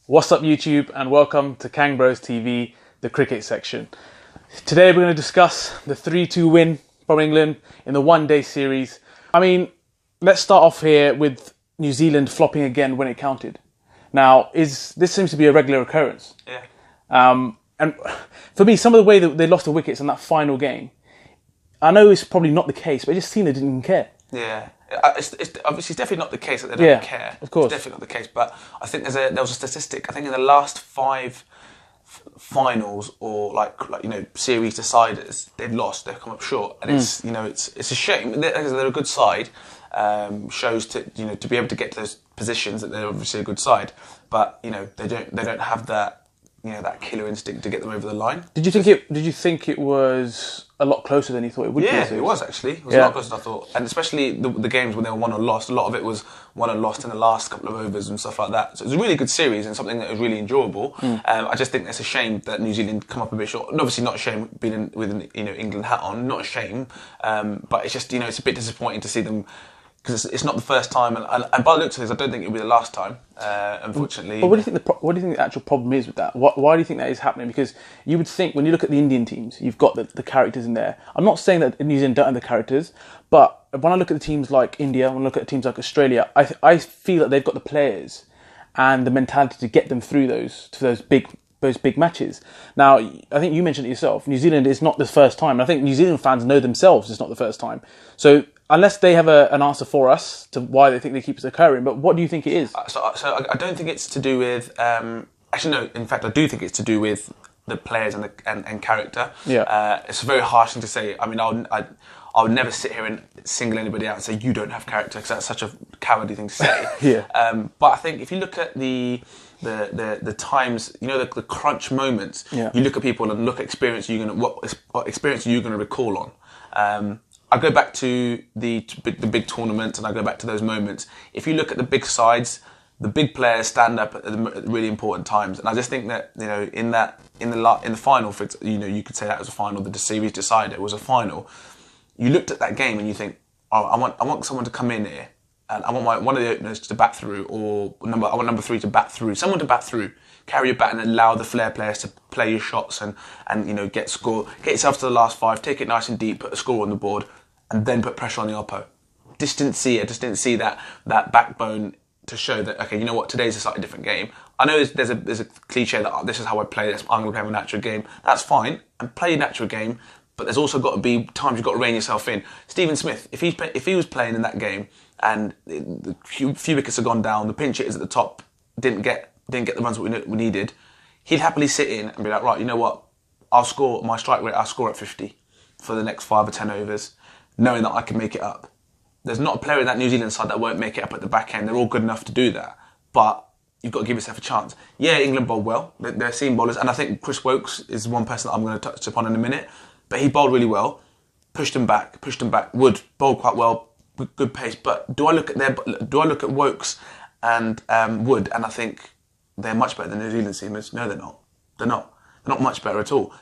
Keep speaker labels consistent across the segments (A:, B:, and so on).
A: What's up YouTube, and welcome to KangBrosTV, the cricket section. Today we're going to discuss the 3-2 win from England in the one-day series. I mean, let's start off here with New Zealand flopping again when it counted. Now, this seems to be a regular occurrence.
B: Yeah.
A: And for me, some of the way that they lost the wickets in that final game, I know it's probably not the case, but it just seemed they didn't even care.
B: Yeah. It's obviously definitely not the case that they don't care.
A: Of course.
B: It's definitely not the case, but I think there was a statistic. I think in the last 5 finals or like series deciders, they've lost. They've come up short, and it's a shame. They're a good side. Shows to be able to get to those positions that they're obviously a good side, but they don't have that that killer instinct to get them over the line.
A: Did you think it was a lot closer than you thought it would be?
B: Yeah, it was actually. It was a lot closer than I thought. And especially the games when they were won or lost, a lot of it was won and lost in the last couple of overs and stuff like that. So it was a really good series and something that was really enjoyable. I just think it's a shame that New Zealand come up a bit short. And obviously not a shame being with an England hat on, not a shame. But it's just, it's a bit disappointing to see them, because it's not the first time, and by the looks of this, I don't think it'll be the last time, unfortunately.
A: But what do you think the actual problem is with that? Why do you think that is happening? Because you would think, when you look at the Indian teams, you've got the characters in there. I'm not saying that New Zealand don't have the characters, but when I look at the teams like India, when I look at teams like Australia, I feel that they've got the players and the mentality to get them through those big matches. Now, I think you mentioned it yourself. New Zealand is not the first time. And I think New Zealand fans know themselves it's not the first time. So unless they have an answer for us to why they think they keep it occurring, but what do you think it is?
B: So I don't think it's to do with. Actually, no. In fact, I do think it's to do with the players and character.
A: Yeah.
B: It's a very harsh thing to say. I mean, I would never sit here and single anybody out and say you don't have character, because that's such a cowardly thing to say.
A: Yeah.
B: But I think if you look at the times, the crunch moments,
A: yeah.
B: You look at people and look at experience. What experience are you going to recall on? I go back to the big tournaments, and I go back to those moments. If you look at the big sides, the big players stand up at the really important times, and I just think that in the final, you could say that was a final. The series decider was a final. You looked at that game and you think, oh, I want someone to come in here, and I want one of the openers to bat through, or I want number 3 to bat through. Someone to bat through, carry your bat, and allow the flair players to play your shots and get yourself to the last 5, take it nice and deep, put a score on the board, and then put pressure on the oppo. Just didn't see that backbone to show that, okay, you know what, today's a slightly different game. I know there's a cliche that this is how I play, I'm going to play my natural game. That's fine, and play your natural game, but there's also got to be times you've got to rein yourself in. Stephen Smith, if he was playing in that game and the few wickets have gone down, the pinch hitters at the top didn't get the runs we needed, he'd happily sit in and be like, right, you know what, I'll score my strike rate, I'll score at 50 for the next 5 or 10 overs, knowing that I can make it up. There's not a player in that New Zealand side that won't make it up at the back end. They're all good enough to do that, but you've got to give yourself a chance. Yeah, England bowled well. They're seam bowlers, and I think Chris Woakes is one person that I'm going to touch upon in a minute. But he bowled really well, pushed them back. Wood bowled quite well, with good pace. But do I look at Woakes and Wood, and I think they're much better than New Zealand seamers? No, they're not. They're not much better at all.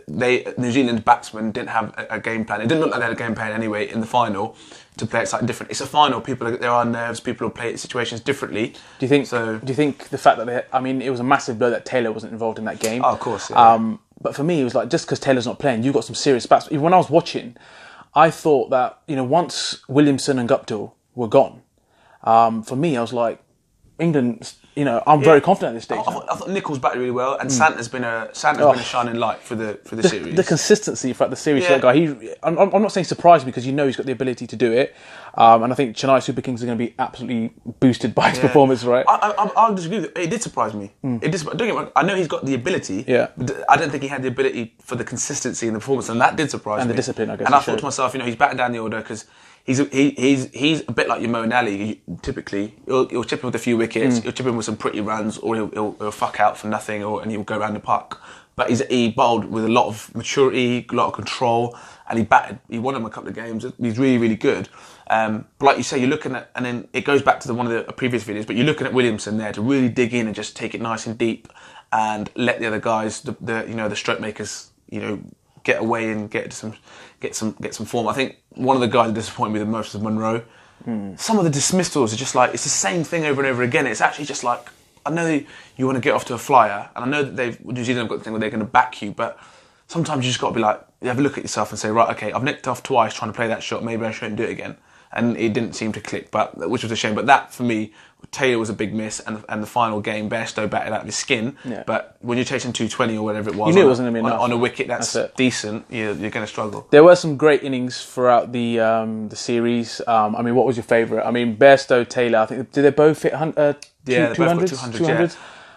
B: New Zealand batsmen didn't have a game plan. It didn't look like they had a game plan anyway in the final to play it slightly different. It's a final. There are nerves. People will play situations differently.
A: Do you think the fact that it was a massive blow that Taylor wasn't involved in that game?
B: Oh, of course. Yeah.
A: But for me, it was like, just because Taylor's not playing, you've got some serious bats. Even when I was watching, I thought that once Williamson and Guptill were gone, for me, I was like, England, I'm very confident at this stage.
B: I thought Nicholls batted really well, and Santa's been a shining light for the series.
A: The consistency throughout the series for that guy. I'm not saying surprised, because he's got the ability to do it, and I think Chennai Super Kings are going to be absolutely boosted by his performance, right?
B: I'll disagree with it. It did surprise me. Don't get me wrong, I know he's got the ability.
A: Yeah.
B: But I don't think he had the ability for the consistency in the performance, and that did surprise me.
A: And the discipline, I guess.
B: And I thought to myself, he's batting down the order because he's a bit like your Mo and Ali. Typically, he'll chip in with a few wickets, he'll chip in with some pretty runs, or he'll fuck out for nothing, and he'll go around the park. But he bowled with a lot of maturity, a lot of control, and he batted. He won him a couple of games. He's really, really good. But like you say, you're looking at, and then it goes back to one of the previous videos, but you're looking at Williamson there to really dig in and just take it nice and deep, and let the other guys, the stroke makers, get away and get some form. I think one of the guys that disappointed me the most was Monroe. Some of the dismissals are just like, it's the same thing over and over again. It's actually just like, I know you want to get off to a flyer, and I know that New Zealand have got the thing where they're going to back you, but sometimes you just got to be like, you have a look at yourself and say, right, okay, I've nicked off twice trying to play that shot, maybe I shouldn't do it again. And it didn't seem to click, which was a shame. But that, for me, Taylor was a big miss, and the final game, Bairstow batted out of his skin. Yeah. But when you're chasing 220 or whatever it was,
A: you knew it wasn't going to be enough.
B: On a wicket that's decent, you're going to struggle.
A: There were some great innings throughout the series. I mean, what was your favourite? I mean, Bairstow, Taylor, I think, did they both hit 200s?
B: Yeah, 200s. Yeah.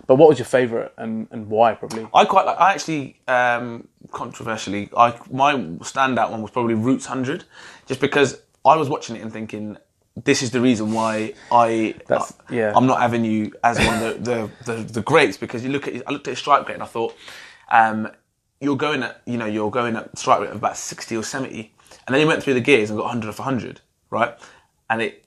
A: But what was your favourite and why, probably?
B: I actually, controversially, my standout one was probably Roots 100, just because I was watching it and thinking, this is the reason why I'm not having you as one of the greats, because I looked at his strike rate and I thought, you're going at strike rate of about 60 or 70, and then he went through the gears and got 100 off 100, right? And it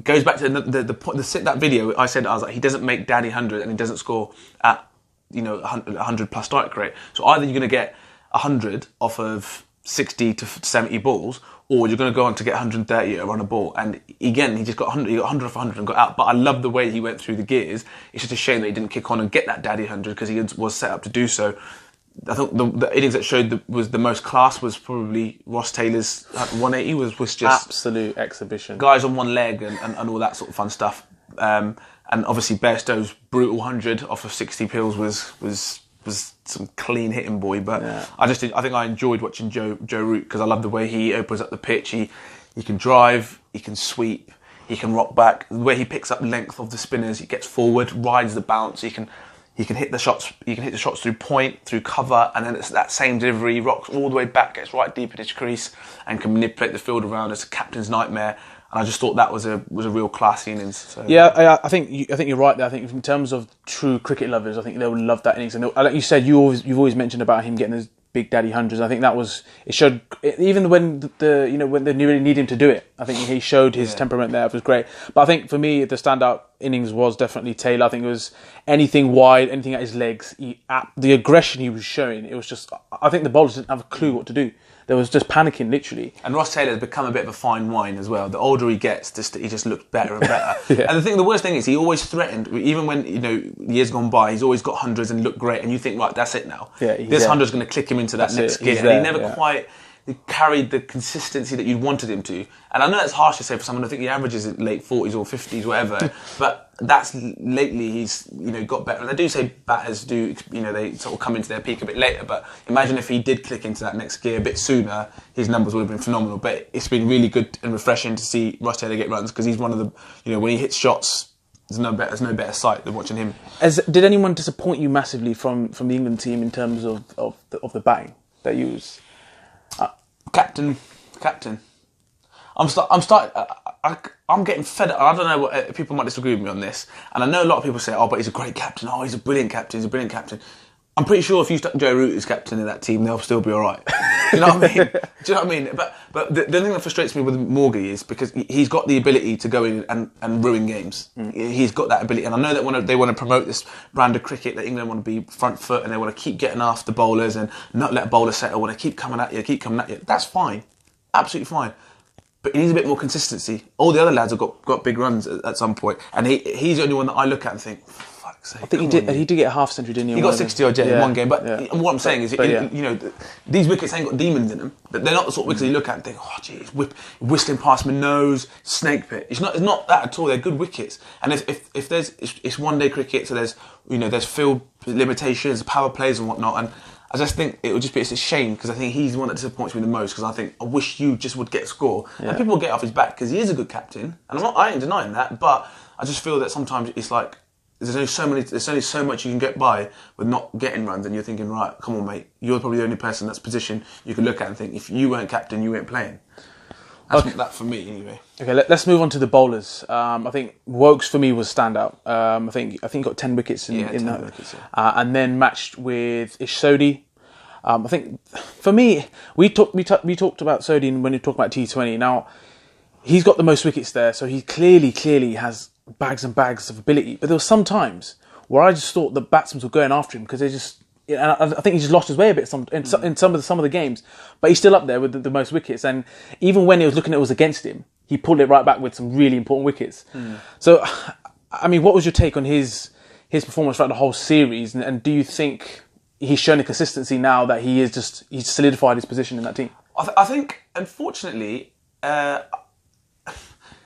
B: goes back to that video. I was like, he doesn't make daddy 100 and he doesn't score at 100 plus strike rate. So either you're going to get 100 off of 60 to 70 balls, or you're going to go on to get 130 on a ball. And again, he just got 100. He got 100 off 100 and got out. But I love the way he went through the gears. It's just a shame that he didn't kick on and get that daddy 100, because he was set up to do so. I think the innings that showed was the most class was probably Ross Taylor's 180 was just
A: absolute exhibition.
B: Guys on one leg and all that sort of fun stuff. And obviously Bairstow's brutal 100 off of 60 pills was some clean hitting, boy. But yeah. I think I enjoyed watching Joe Root, because I love the way he opens up the pitch. He can drive, he can sweep, he can rock back. The way he picks up length of the spinners, he gets forward, rides the bounce. He can hit the shots. You can hit the shots through point, through cover, and then it's that same delivery. He rocks all the way back, gets right deep in his crease, and can manipulate the field around. It's a captain's nightmare. And I just thought that was a real classy innings. So.
A: Yeah, I think you're right there. I think in terms of true cricket lovers, I think they would love that innings. And like you said, you've always mentioned about him getting those big daddy hundreds. I think it showed even when when they really need him to do it. I think he showed his temperament there. It was great. But I think for me, the standout innings was definitely Taylor. I think it was anything wide, anything at his legs. The aggression he was showing, it was just. I think the bowlers didn't have a clue what to do. They was just panicking, literally. And
B: Ross Taylor's become a bit of a fine wine as well. The older he gets, he just looks better and better. Yeah. And the worst thing is, he always threatened, even when years gone by, he's always got hundreds and looked great, and you think, right, that's it now. Yeah, this 100's going to click him into that next gear. And he never quite carried the consistency that you wanted him to. And I know that's harsh to say for someone. I think he averages in late 40s or 50s, whatever. But that's lately he's got better. And I do say batters do they sort of come into their peak a bit later. But imagine if he did click into that next gear a bit sooner, his numbers would have been phenomenal. But it's been really good and refreshing to see Ross Taylor get runs, because he's one of the when he hits shots. There's no better sight than watching him.
A: Did anyone disappoint you massively from the England team in terms of the batting that you was?
B: Captain. I'm getting fed up. I don't know what people might disagree with me on this, and I know a lot of people say, "Oh, but he's a great captain. Oh, he's a brilliant captain. He's a brilliant captain." I'm pretty sure if you stuck Joe Root as captain of that team, they'll still be all right. Do you know what I mean? Do you know what I mean? But the thing that frustrates me with Morgie is because he's got the ability to go in and ruin games. He's got that ability, and I know that they want to promote this brand of cricket, that England want to be front foot, and they want to keep getting after bowlers and not let bowlers settle. Want to keep coming at you. That's fine, absolutely fine. But he needs a bit more consistency. All the other lads have got big runs at some point, and he's the only one that I look at and think,
A: I think he did get a half century, didn't he?
B: He got 60 odd in one game, but what I'm saying is, these wickets ain't got demons in them. They're not the sort of wickets you look at and think, oh geez, whistling past my nose, snake pit. It's not that at all. They're good wickets, and if it's one day cricket, so there's field limitations, power plays and whatnot, and I just think it's a shame, because I think he's the one that disappoints me the most, because I think I wish you just would get a score, and people will get off his back because he is a good captain, and I ain't denying that, but I just feel that sometimes it's like. There's only so much you can get by with not getting runs, and you're thinking, right, come on, mate. You're probably the only person that's positioned you can look at and think, if you weren't captain, you weren't playing. That's that for me, anyway. Okay,
A: let's move on to the bowlers. I think Wokes for me was standout. I think he got 10 wickets in that, wickets, and then matched with Ish Sodhi. I think for me, we talked about Sodhi when we talked about T20. Now he's got the most wickets there, so he clearly has bags and bags of ability, but there were some times where I just thought the batsmen were going after him because they just. And I think he just lost his way a bit in some of the games, but he's still up there with the most wickets. And even when he was looking at it was against him, he pulled it right back with some really important wickets. So I mean, what was your take on his performance throughout the whole series? And do you think he's shown a consistency now that he's solidified his position in that team?
B: I think, unfortunately,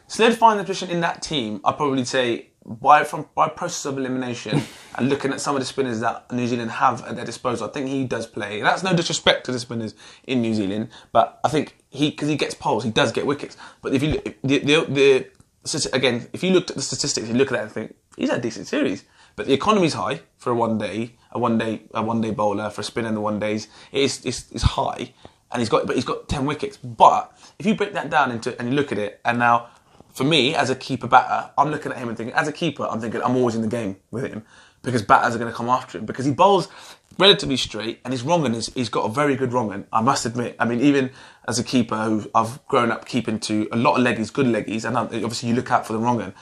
B: solidifying the position in that team, I'd probably say by process of elimination and looking at some of the spinners that New Zealand have at their disposal, I think he does play. That's no disrespect to the spinners in New Zealand, but I think because he gets poles, he does get wickets. But if you if you looked at the statistics, you look at that and think he's had a decent series. But the economy's high for a one day bowler for a spinner in the 1 days. It's high, and he's got 10 wickets. But if you break that down and you look at it, and now, for me, as a keeper batter, I'm looking at him and thinking, as a keeper, I'm thinking I'm always in the game with him because batters are going to come after him because he bowls relatively straight and his wrong-un he's got a very good wrong-un, I must admit. I mean, even as a keeper who I've grown up keeping to a lot of leggies, good leggies, and obviously you look out for the wrong-un.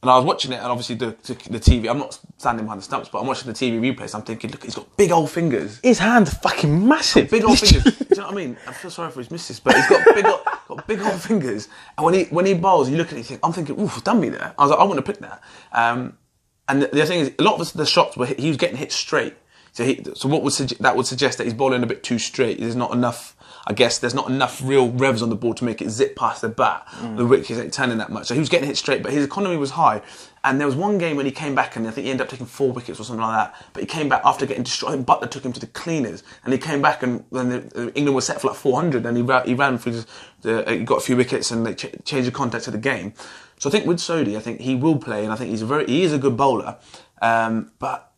B: And I was watching it, and obviously the TV, I'm not standing behind the stumps, but I'm watching the TV replays, I'm thinking, look, he's got big old fingers.
A: His hands are fucking massive.
B: Big old fingers. Do you know what I mean? I feel sorry for his missus, but he's got big old fingers. And when he bowls, you look at it, I'm thinking, oof, done me there. I was like, I want to pick that. And the other thing is, a lot of the shots were he was getting hit straight. So what would suggest that he's bowling a bit too straight. There's not enough. I guess there's not enough real revs on the ball to make it zip past the bat. The wicket ain't turning that much. So he was getting hit straight, but his economy was high. And there was one game when he came back, and I think he ended up taking 4 wickets or something like that. But he came back after getting destroyed. Butler took him to the cleaners, and he came back, and then England was set for like 400, and he ran through. He got a few wickets, and they changed the context of the game. So I think with Sodhi, I think he will play, and I think he is a good bowler, but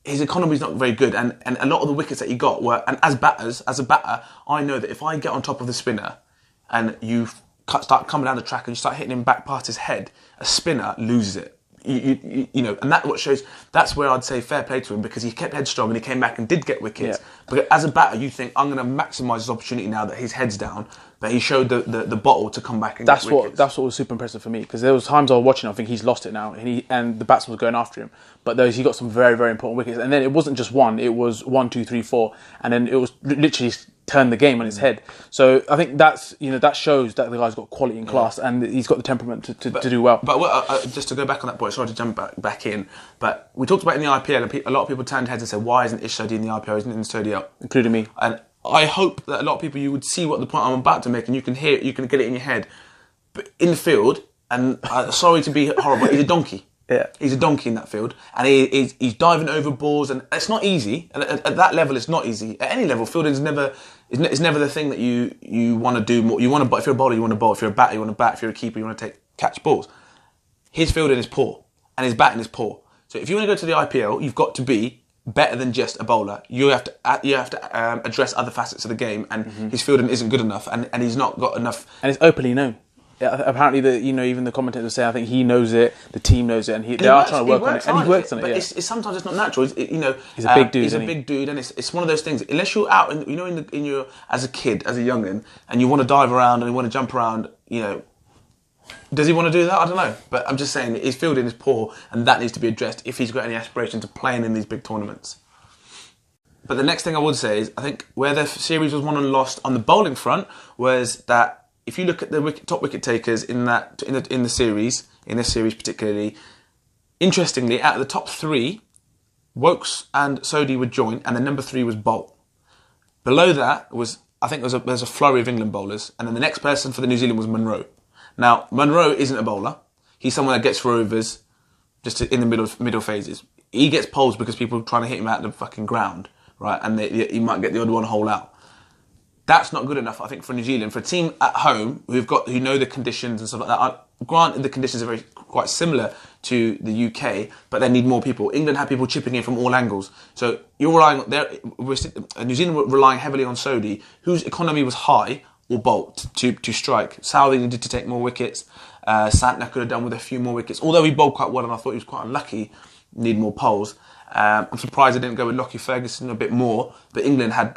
B: his economy is not very good, and a lot of the wickets that he got were, and as a batter, I know that if I get on top of the spinner and you start coming down the track and you start hitting him back past his head, a spinner loses it. You know, and that's what shows. That's where I'd say fair play to him because he kept headstrong and he came back and did get wickets. Yeah. But as a batter, you think I'm going to maximise his opportunity now that his head's down. But he showed the bottle to come back and get wickets. That's
A: what was super impressive for me because there was times I was watching. I think he's lost it now, and the batsman was going after him. But he got some very, very important wickets. And then it wasn't just one; it was 1, 2, 3, 4, and then it was literally turned the game on its head. So I think that shows that the guy's got quality and class, and he's got the temperament to do well.
B: But just to go back on that point, sorry to jump back in, but we talked about in the IPL, and a lot of people turned heads and said, "Why isn't Ish Sodhi in the IPL? Isn't it in Sodhi out?"
A: Including me.
B: And I hope that a lot of people, you would see what the point I'm about to make, and you can hear it, you can get it in your head. But in the field, and sorry to be horrible, he's a donkey.
A: Yeah,
B: he's a donkey in that field, and he's diving over balls, and it's not easy. And at that level, it's not easy. At any level, fielding is never the thing that you want to do more. You want to, if you're a bowler, you want to bowl. If you're a batter, you want to bat. If you're a keeper, you want to catch balls. His fielding is poor, and his batting is poor. So if you want to go to the IPL, you've got to be better than just a bowler. You have to address other facets of the game, and his fielding isn't good enough, and he's not got enough.
A: And it's openly known. Yeah, apparently, even the commentators say, I think he knows it, the team knows it, and they are trying to work on it, and he works on it.
B: But sometimes it's not natural.
A: He's a big dude.
B: He's a big dude, and it's one of those things. Unless you're out, in your as a kid, as a young'un, and you want to dive around and you want to jump around, does he want to do that? I don't know. But I'm just saying that his fielding is poor, and that needs to be addressed if he's got any aspiration to playing in these big tournaments. But the next thing I would say is, I think where the series was won and lost on the bowling front was that if you look at the top wicket takers in this series particularly, interestingly, out of the top 3, Woakes and Sodhi were joint, and the number 3 was Bolt. Below that was, I think there's a flurry of England bowlers, and then the next person for the New Zealand was Munro. Now, Munro isn't a bowler. He's someone that gets rovers just in the middle phases. He gets poles because people are trying to hit him out of the fucking ground, right? And he might get the odd one hole out. That's not good enough, I think, for New Zealand. For a team at home who know the conditions and stuff like that. Granted, the conditions are quite similar to the UK, but they need more people. England have people chipping in from all angles. So you're relying New Zealand were relying heavily on Sodhi, whose economy was high, or Bolt to strike. Southey needed to take more wickets. Santner could have done with a few more wickets. Although he bowled quite well, and I thought he was quite unlucky, need more poles. I'm surprised I didn't go with Lockie Ferguson a bit more, but England had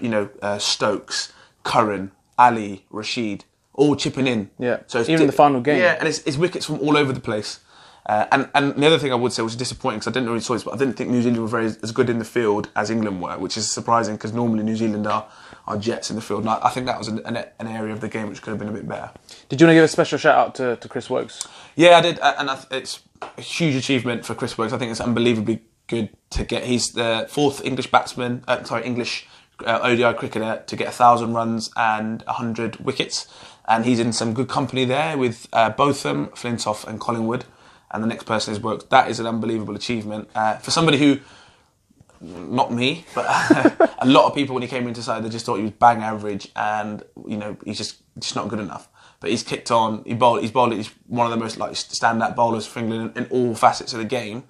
B: Stokes, Curran, Ali, Rashid, all chipping in.
A: Yeah, so even the final game.
B: Yeah, and it's wickets from all over the place. And the other thing I would say, which is disappointing, because I didn't really saw this, but I didn't think New Zealand were as good in the field as England were, which is surprising because normally New Zealand are jets in the field. And I think that was an area of the game which could have been a bit better.
A: Did you want to give a special shout out to Chris Wokes?
B: Yeah, I did, and it's a huge achievement for Chris Wokes. I think it's unbelievably good to get. He's the fourth English ODI cricketer to get 1,000 runs and 100 wickets, and he's in some good company there with Botham, Flintoff, and Collingwood. And the next person is Wokes. That is an unbelievable achievement for somebody who. Not me, but a lot of people when he came into side, they just thought he was bang average, and he's just not good enough. But he's kicked on. He's one of the most standout bowlers for England in all facets of the game.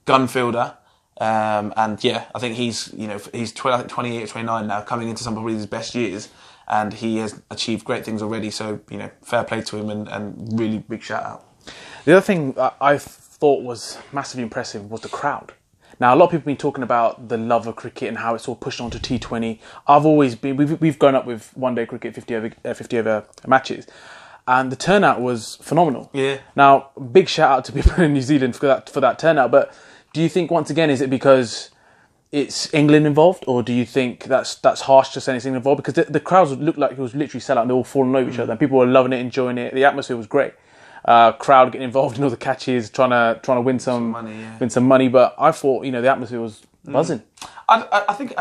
B: Gun fielder, and yeah, I think he's 28 or 29 now, coming into some of his best years, and he has achieved great things already. So fair play to him, and really big shout out.
A: The other thing that I thought was massively impressive was the crowd. Now, a lot of people have been talking about the love of cricket and how it's all pushed onto T20. I've always been, we've grown up with one-day cricket, 50 over matches, and the turnout was phenomenal.
B: Yeah.
A: Now, big shout out to people in New Zealand for that turnout. But do you think, once again, is it because it's England involved, or do you think that's harsh to say it's England involved? Because the crowds looked like it was literally sellout, and they were all falling over each other, and people were loving it, enjoying it. The atmosphere was great. Crowd getting involved in all the catches, trying to win some money. But I thought, the atmosphere was buzzing.
B: I think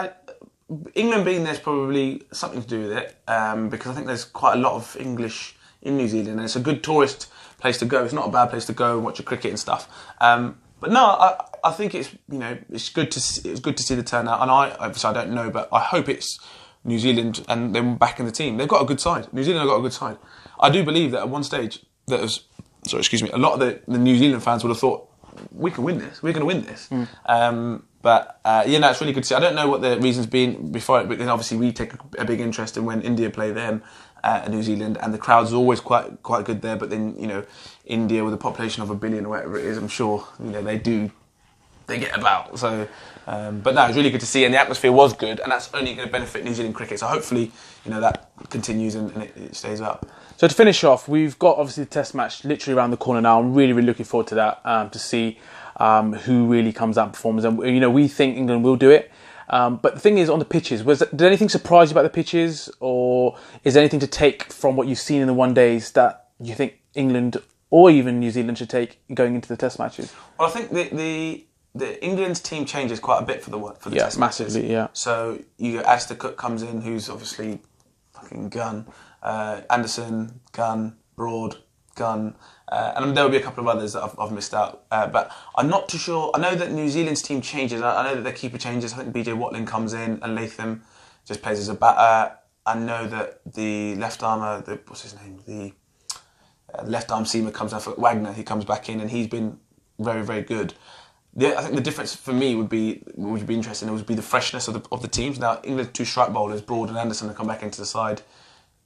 B: England being there's probably something to do with it, because I think there's quite a lot of English in New Zealand, and it's a good tourist place to go. It's not a bad place to go and watch your cricket and stuff. But no, I think it's it's good to see the turnout, and obviously I don't know, but I hope it's New Zealand and them back in the team. They've got a good side. New Zealand have got a good side. I do believe that at one stage a lot of the New Zealand fans would have thought, we can win this. We're going to win this. But it's really good to see. I don't know what the reasons been before it, but then obviously we take a big interest in when India play them in New Zealand, and the crowd's always quite good there. But then India with a population of 1 billion or whatever it is, I'm sure they get about. So, but no, it's really good to see, and the atmosphere was good, and that's only going to benefit New Zealand cricket. So hopefully, that continues and it stays up.
A: So to finish off, we've got obviously the Test match literally around the corner now. I'm really, really looking forward to that, to see who really comes out and performs. And we think England will do it. But the thing is, on the pitches, did anything surprise you about the pitches, or is there anything to take from what you've seen in the one days that you think England or even New Zealand should take going into the Test matches?
B: Well, I think the England's team changes quite a bit for the Test
A: massively,
B: matches.
A: Yeah.
B: So Alistair Cook comes in, who's obviously fucking gun. Anderson, gun. Broad, gun. And there'll be a couple of others that I've missed out. But I'm not too sure. I know that New Zealand's team changes. I know that their keeper changes. I think BJ Watling comes in and Latham just plays as a batter. I know that the left armer, what's his name? The left arm seamer comes out for Wagner. He comes back in and he's been very, very good. I think the difference for me would be interesting. It would be the freshness of the teams. Now England's two strike bowlers, Broad and Anderson, have come back into the side.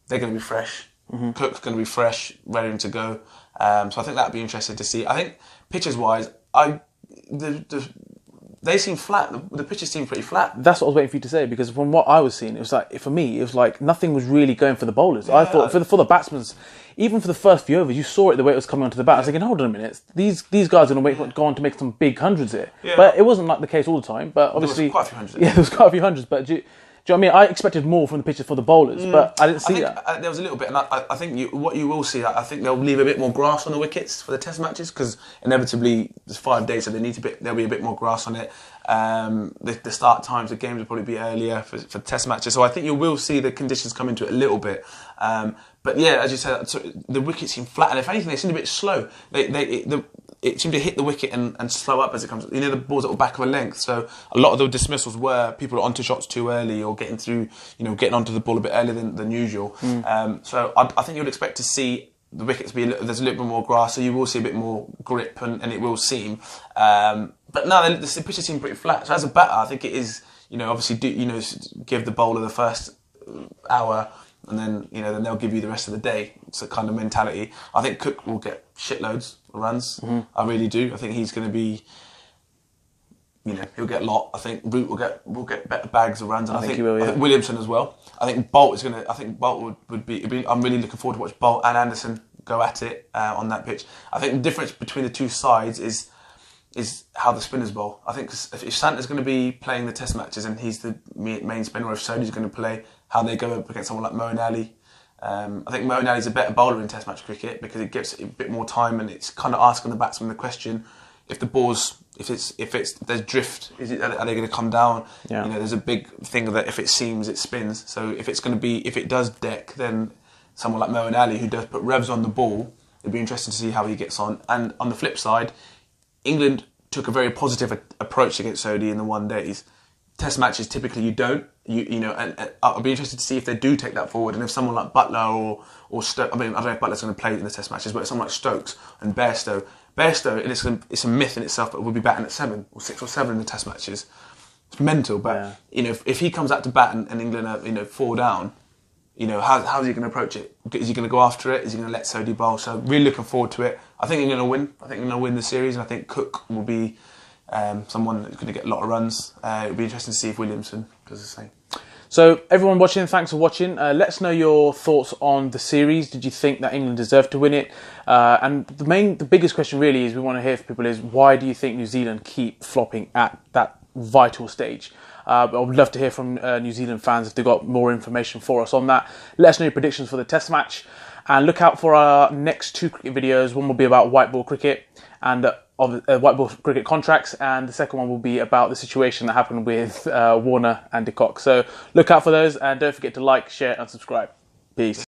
B: They're going to be fresh. Cook's going to be fresh, ready to go. So I think that'd be interesting to see. I think pitches wise, they seem flat. The pitches seem pretty flat.
A: That's what I was waiting for you to say, because from what I was seeing, it was like, for me, it was like nothing was really going for the bowlers. Yeah. I thought for the batsmen, even for the first few overs, you saw it the way it was coming onto the bat. I was thinking, hold on a minute, these guys are going to go on to make some big hundreds here. Yeah. But it wasn't like the case all the time. But obviously,
B: there was quite a few hundreds.
A: Yeah, there was quite a few hundreds. But do you know what I mean? I expected more from the pitches for the bowlers, but I didn't see that.
B: There was a little bit, and I think what you will see, I think they'll leave a bit more grass on the wickets for the Test matches, because inevitably there's 5 days, so there'll be a bit more grass on it. The start times, the games will probably be earlier for Test matches, so I think you will see the conditions come into it a little bit. But yeah, as you said, the wickets seem flat, and if anything, they seem a bit slow. It seemed to hit the wicket and slow up as it comes. The balls at the back of a length. So a lot of the dismissals were people onto shots too early or getting onto the ball a bit earlier than usual. So I think you'd expect to see the wickets there's a little bit more grass, so you will see a bit more grip and it will seem. But no, the pitches seem pretty flat. So as a batter, I think it is, obviously give the bowler the first hour, and then then they'll give you the rest of the day. It's a kind of mentality. I think Cook will get shitloads of runs. I really do. I think he's going to be, he'll get a lot. I think Root will get better bags of runs. And I think he will. Yeah. I think Williamson as well. I think Bolt is going to. I think Bolt would be. I'm really looking forward to watch Bolt and Anderson go at it on that pitch. I think the difference between the two sides is how the spinners bowl. I think if Santa's going to be playing the Test matches and he's the main spinner, or if Sodi's going to play, how they go up against someone like Moeen Ali. I think Moeen Ali's a better bowler in Test match cricket because it gives a bit more time, and it's kind of asking the batsman the question: if the ball's, if there's drift, are they going to come down?
A: Yeah.
B: You know, there's a big thing that if it seams, it spins. So if it does deck, then someone like Moeen Ali, who does put revs on the ball, it'd be interesting to see how he gets on. And on the flip side, England took a very positive approach against Saudi in the one days. Test matches typically you don't. You know, and I'll be interested to see if they do take that forward, and if someone like Butler or Stokes, I mean, I don't know if Butler's going to play in the Test matches, but someone like Stokes and Bairstow, it's a myth in itself, but we'll be batting at 6 or 7 in the Test matches. It's mental, but you know, if he comes out to bat and England are, you know, 4 down, you know, how's he going to approach it? Is he going to go after it? Is he going to let Saudi bowl? So really looking forward to it. I think England will win. I think England will win the series, and I think Cook will be someone that's going to get a lot of runs. It'll be interesting to see if Williamson does the same.
A: So everyone watching, thanks for watching. Let us know your thoughts on the series. Did you think that England deserved to win it? And the biggest question really is we want to hear from people is why do you think New Zealand keep flopping at that vital stage? I would love to hear from New Zealand fans if they've got more information for us on that. Let us know your predictions for the Test match. And look out for our next 2 cricket videos. One will be about white ball cricket and white ball cricket contracts, and the second one will be about the situation that happened with Warner and de Kock. So look out for those, and don't forget to like, share and subscribe. Peace.